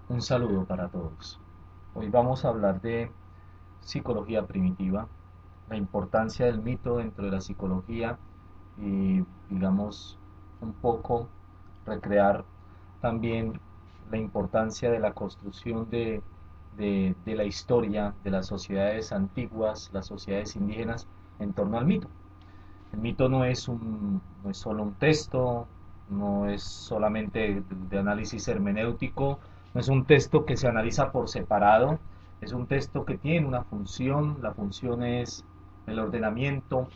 Un saludo para todos. Hoy vamos a hablar de psicología primitiva, la importancia del mito dentro de la psicología y, digamos, un poco recrear también la importancia de la construcción de la historia de las sociedades antiguas, las sociedades indígenas, en torno al mito. El mito no es solo un texto, no es solamente de análisis hermenéutico, no es un texto que se analiza por separado, es un texto que tiene una función, la función es el ordenamiento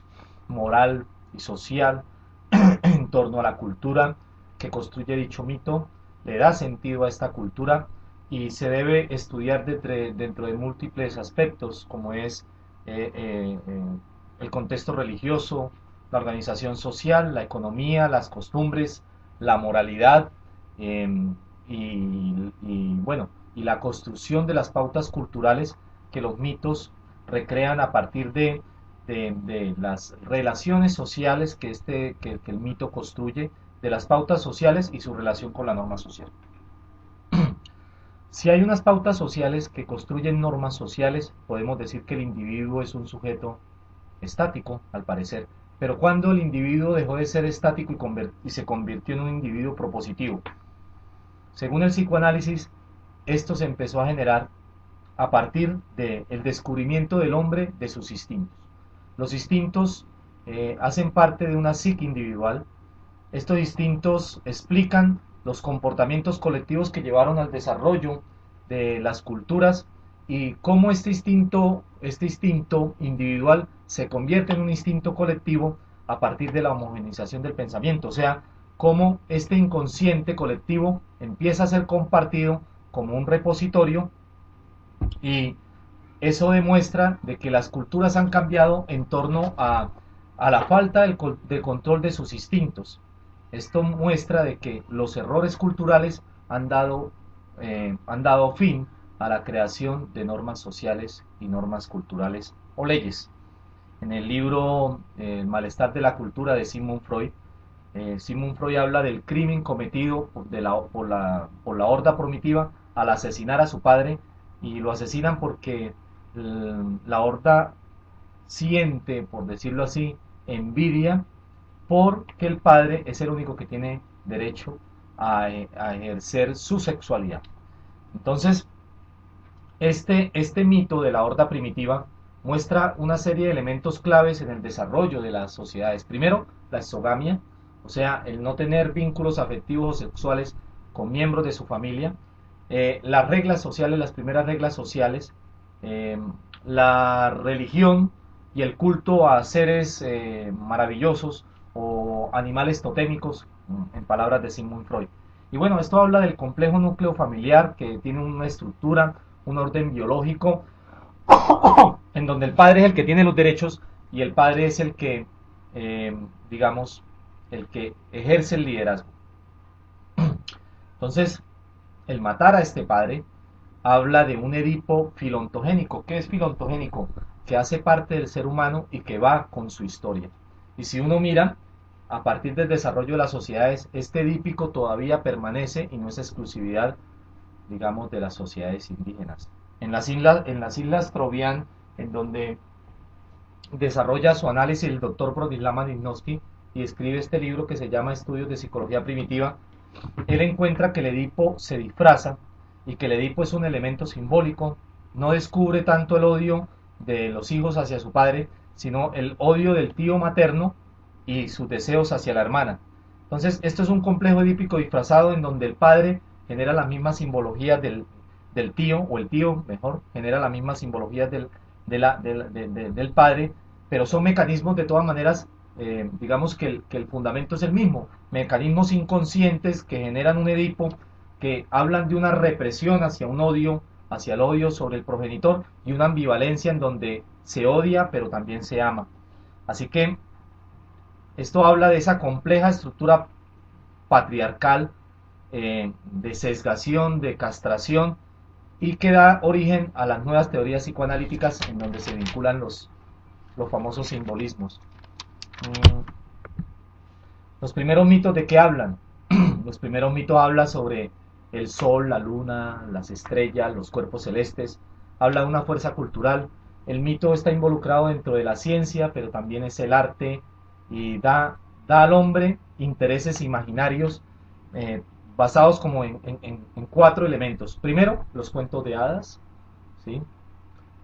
moral y social en torno a la cultura que construye dicho mito, le da sentido a esta cultura y se debe estudiar dentro de múltiples aspectos, como es eh, eh, eh, el contexto religioso, la organización social, la economía, las costumbres, la moralidad eh, bueno, y la construcción de las pautas culturales que los mitos recrean a partir de las relaciones sociales que el mito construye, de las pautas sociales y su relación con la norma social. Si hay unas pautas sociales que construyen normas sociales, podemos decir que el individuo es un sujeto estático, al parecer. Pero cuando el individuo dejó de ser estático y se convirtió en un individuo propositivo. Según el psicoanálisis, esto se empezó a generar a partir del descubrimiento del hombre de sus instintos. Los instintos hacen parte de una psique individual. Estos instintos explican los comportamientos colectivos que llevaron al desarrollo de las culturas y cómo este instinto individual se convierte en un instinto colectivo a partir de la homogeneización del pensamiento, o sea, cómo este inconsciente colectivo empieza a ser compartido como un repositorio y eso demuestra de que las culturas han cambiado en torno a la falta de control de sus instintos. Esto muestra de que los errores culturales han dado fin a la creación de normas sociales y normas culturales o leyes. En el libro El malestar de la cultura de Sigmund Freud habla del crimen cometido por la horda primitiva al asesinar a su padre, y lo asesinan porque la horda siente, por decirlo así, envidia porque el padre es el único que tiene derecho a ejercer su sexualidad. Entonces, este mito de la horda primitiva muestra una serie de elementos claves en el desarrollo de las sociedades. Primero, la exogamia, o sea, el no tener vínculos afectivos o sexuales con miembros de su familia. Las reglas sociales, las primeras reglas sociales, eh, la religión y el culto a seres maravillosos o animales totémicos, en palabras de Sigmund Freud. Y bueno, esto habla del complejo núcleo familiar que tiene una estructura, un orden biológico, en donde el padre es el que tiene los derechos y el padre es el que, digamos, el que ejerce el liderazgo. Entonces, el matar a este padre habla de un Edipo filontogénico. ¿Qué es filontogénico? Que hace parte del ser humano y que va con su historia. Y si uno mira, a partir del desarrollo de las sociedades, este edípico todavía permanece y no es exclusividad, digamos, de las sociedades indígenas. En las islas Trovián, en donde desarrolla su análisis el doctor Bronislaw Malinowski y escribe este libro que se llama Estudios de Psicología Primitiva, él encuentra que el Edipo se disfraza y que el Edipo es un elemento simbólico, no descubre tanto el odio de los hijos hacia su padre, sino el odio del tío materno y sus deseos hacia la hermana. Entonces, esto es un complejo edípico disfrazado en donde el padre genera las mismas simbologías del tío, o el tío, mejor, genera las mismas simbologías del padre, pero son mecanismos de todas maneras, digamos que el fundamento es el mismo, mecanismos inconscientes que generan un Edipo, que hablan de una represión hacia un odio, hacia el odio sobre el progenitor, y una ambivalencia en donde se odia pero también se ama. Así que esto habla de esa compleja estructura patriarcal, de sesgación, de castración, y que da origen a las nuevas teorías psicoanalíticas en donde se vinculan los famosos simbolismos. Los primeros mitos, ¿de qué hablan? Los primeros mitos hablan sobre el sol, la luna, las estrellas, los cuerpos celestes. Habla de una fuerza cultural. El mito está involucrado dentro de la ciencia, pero también es el arte y da al hombre intereses imaginarios eh, basados como en cuatro elementos. Primero, los cuentos de hadas, ¿sí?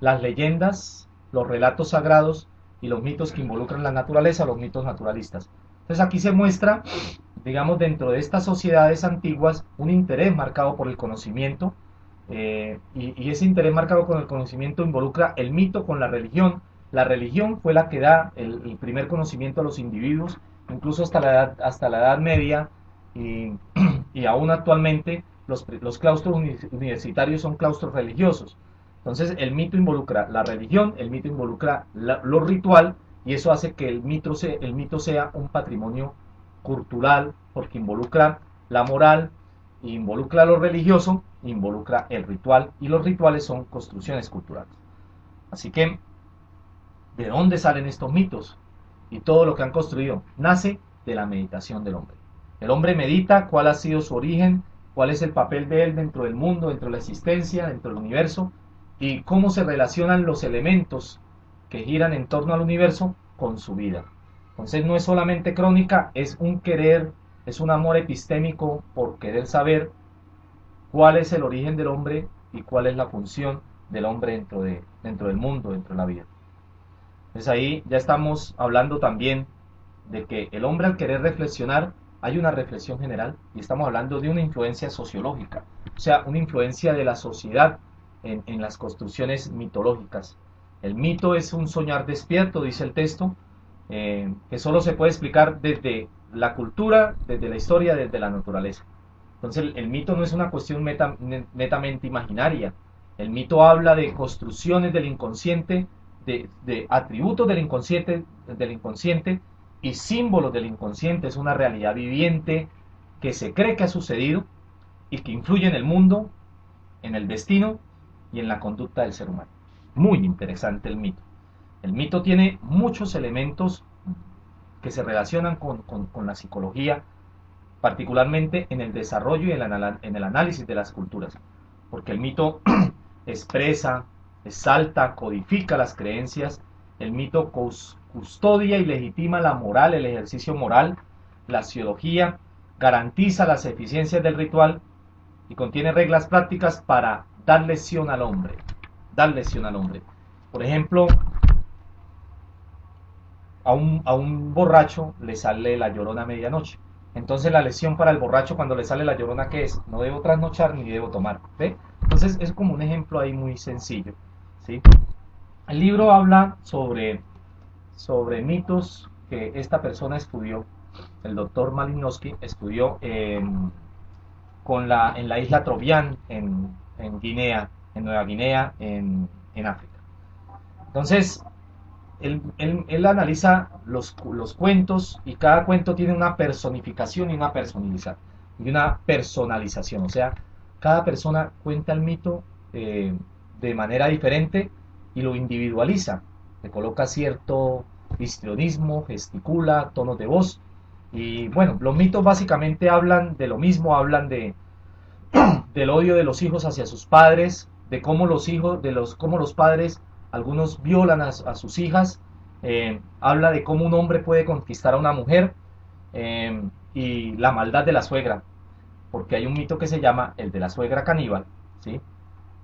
Las leyendas, los relatos sagrados y los mitos que involucran la naturaleza, los mitos naturalistas. Entonces aquí se muestra, digamos, dentro de estas sociedades antiguas, un interés marcado por el conocimiento, y ese interés marcado con el conocimiento involucra el mito con la religión. La religión fue la que da el primer conocimiento a los individuos, incluso hasta la edad media, y, y aún actualmente los claustros universitarios son claustros religiosos. Entonces el mito involucra la religión, el mito involucra lo ritual, y eso hace que el mito sea un patrimonio cultural, porque involucra la moral, involucra lo religioso, involucra el ritual, y los rituales son construcciones culturales. Así que, ¿de dónde salen estos mitos? Y todo lo que han construido nace de la meditación del hombre. El hombre medita cuál ha sido su origen, cuál es el papel de él dentro del mundo, dentro de la existencia, dentro del universo, y cómo se relacionan los elementos que giran en torno al universo con su vida. Entonces no es solamente crónica, es un querer, es un amor epistémico por querer saber cuál es el origen del hombre y cuál es la función del hombre dentro del mundo, dentro de la vida. Entonces ahí ya estamos hablando también de que el hombre, al querer reflexionar, hay una reflexión general, y estamos hablando de una influencia sociológica, o sea, una influencia de la sociedad en las construcciones mitológicas. El mito es un soñar despierto, dice el texto, que solo se puede explicar desde la cultura, desde la historia, desde la naturaleza. Entonces el mito no es una cuestión netamente imaginaria. El mito habla de construcciones del inconsciente, de atributos del inconsciente y símbolos del inconsciente. Es una realidad viviente que se cree que ha sucedido y que influye en el mundo, en el destino y en la conducta del ser humano. Muy interesante el mito. El mito tiene muchos elementos que se relacionan con la psicología, particularmente en el desarrollo y en el análisis de las culturas, porque el mito expresa, exalta, codifica las creencias. El mito custodia y legitima la moral, el ejercicio moral, la axiología, garantiza las eficiencias del ritual y contiene reglas prácticas para dar lección al hombre. Dar lección al hombre. Por ejemplo, a un borracho le sale la llorona a medianoche. Entonces la lección para el borracho cuando le sale la llorona, ¿qué es? No debo trasnochar ni debo tomar. ¿Ve? Entonces es como un ejemplo ahí muy sencillo, ¿sí? El libro habla sobre mitos que esta persona estudió, el doctor Malinowski estudió en la isla Trovián, en Guinea, en Nueva Guinea, en África. Entonces, él analiza los cuentos, y cada cuento tiene una personificación y una personalización. O sea, cada persona cuenta el mito de manera diferente y lo individualiza. Le coloca cierto histrionismo, gesticula, tonos de voz. Y bueno, los mitos básicamente hablan de lo mismo, hablan del odio de los hijos hacia sus padres, de cómo cómo los padres, algunos violan a sus hijas, habla de cómo un hombre puede conquistar a una mujer, y la maldad de la suegra, porque hay un mito que se llama el de la suegra caníbal, ¿sí?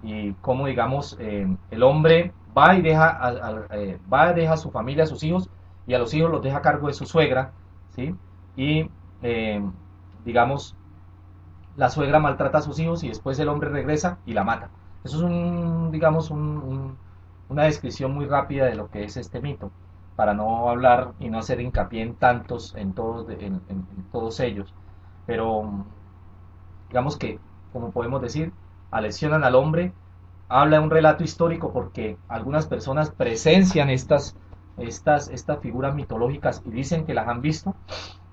Y cómo, digamos, el hombre va y deja a su familia, a sus hijos, y a los hijos los deja a cargo de su suegra, ¿sí? Y, digamos, la suegra maltrata a sus hijos y después el hombre regresa y la mata. Eso es digamos, una descripción muy rápida de lo que es este mito, para no hablar y no hacer hincapié en todos ellos. Pero digamos que, como podemos decir, aleccionan al hombre, habla de un relato histórico porque algunas personas presencian estas figuras mitológicas y dicen que las han visto.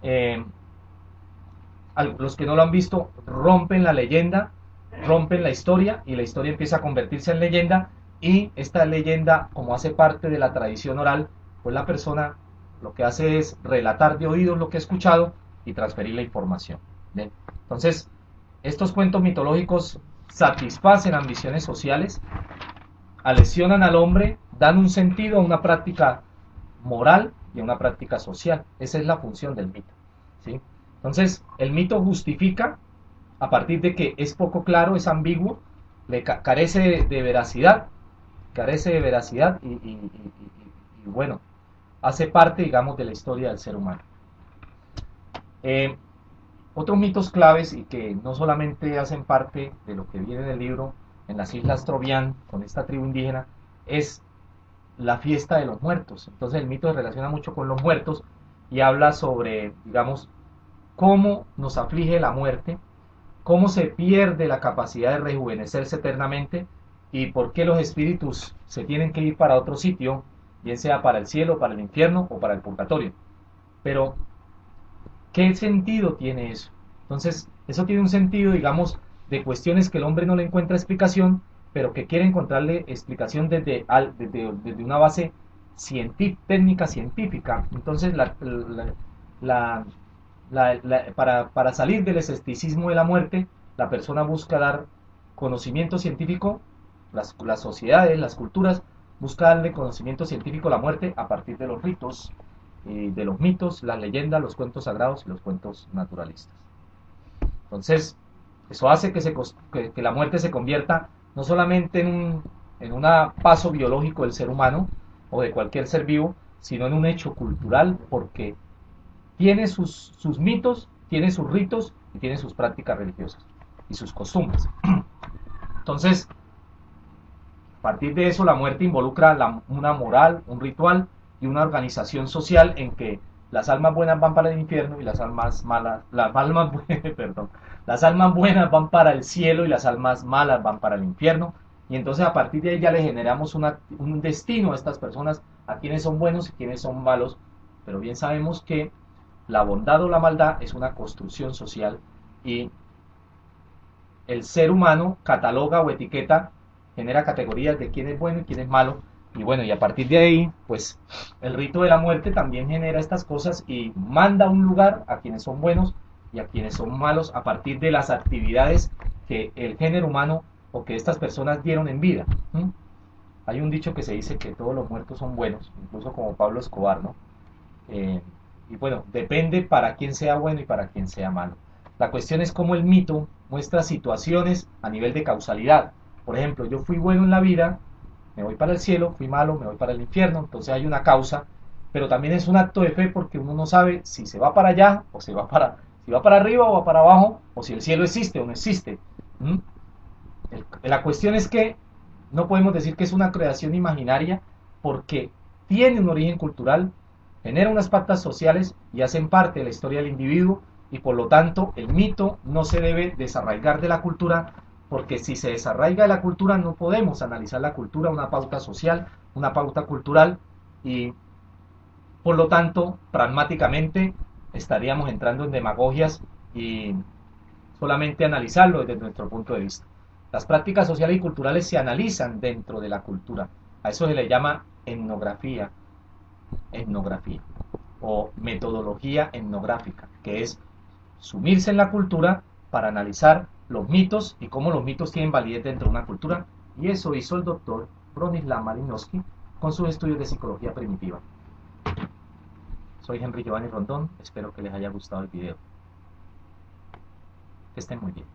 Eh, los que no lo han visto rompen la leyenda, rompen la historia, y la historia empieza a convertirse en leyenda, y esta leyenda, como hace parte de la tradición oral, pues la persona lo que hace es relatar de oídos lo que ha escuchado y transferir la información. ¿Bien? Entonces, Estos cuentos mitológicos satisfacen ambiciones sociales, aleccionan al hombre, dan un sentido a una práctica moral y a una práctica social. Esa es la función del mito, ¿sí? Entonces, el mito justifica a partir de que es poco claro, es ambiguo, carece carece de veracidad y bueno, hace parte, digamos, de la historia del ser humano. Eh, Otros mitos claves y que no solamente hacen parte de lo que viene en el libro en las Islas Trovián con esta tribu indígena, es la fiesta de los muertos. Entonces el mito se relaciona mucho con los muertos y habla sobre, digamos, cómo nos aflige la muerte, cómo se pierde la capacidad de rejuvenecerse eternamente y por qué los espíritus se tienen que ir para otro sitio, bien sea para el cielo, para el infierno o para el purgatorio. Pero ¿qué sentido tiene eso? Entonces, eso tiene un sentido, digamos, de cuestiones que el hombre no le encuentra explicación, pero que quiere encontrarle explicación desde una base técnica científica. Entonces, la, para salir del escepticismo de la muerte, la persona busca dar conocimiento científico, las sociedades, las culturas, buscan darle conocimiento científico a la muerte a partir de los ritos, de los mitos, las leyendas, los cuentos sagrados y los cuentos naturalistas. Entonces, eso hace que la muerte se convierta no solamente en un paso biológico del ser humano o de cualquier ser vivo, sino en un hecho cultural, porque tiene sus mitos, tiene sus ritos y tiene sus prácticas religiosas y sus costumbres. Entonces, a partir de eso, la muerte involucra una moral, un ritual y una organización social en que las almas buenas van para el infierno y las almas malas, perdón, las almas buenas van para el cielo y las almas malas van para el infierno. Y entonces a partir de ahí ya le generamos un destino a estas personas, a quienes son buenos y quienes son malos. Pero bien sabemos que la bondad o la maldad es una construcción social y el ser humano cataloga o etiqueta, genera categorías de quién es bueno y quién es malo. Y bueno, y a partir de ahí, pues el rito de la muerte también genera estas cosas y manda un lugar a quienes son buenos y a quienes son malos a partir de las actividades que el género humano o que estas personas dieron en vida. ¿Mm? Hay un dicho que se dice que todos los muertos son buenos, incluso como Pablo Escobar, ¿no? Eh, y bueno, depende para quién sea bueno y para quién sea malo. La cuestión es cómo el mito muestra situaciones a nivel de causalidad. Por ejemplo, yo fui bueno en la vida, me voy para el cielo, fui malo, me voy para el infierno, entonces hay una causa, pero también es un acto de fe porque uno no sabe si se va para allá o si va para arriba o va para abajo, o si el cielo existe o no existe. ¿Mm? La cuestión es que no podemos decir que es una creación imaginaria porque tiene un origen cultural, genera unas pautas sociales y hacen parte de la historia del individuo y por lo tanto el mito no se debe desarraigar de la cultura porque si se desarraiga de la cultura no podemos analizar la cultura, una pauta social, una pauta cultural y por lo tanto pragmáticamente estaríamos entrando en demagogias y solamente analizarlo desde nuestro punto de vista. Las prácticas sociales y culturales se analizan dentro de la cultura. A eso se le llama etnografía o metodología etnográfica, que es sumirse en la cultura para analizar los mitos y cómo los mitos tienen validez dentro de una cultura. Y eso hizo el doctor Bronislaw Malinowski con sus estudios de psicología primitiva. Soy Henry Giovanni Rondón, espero que les haya gustado el video. Que estén muy bien.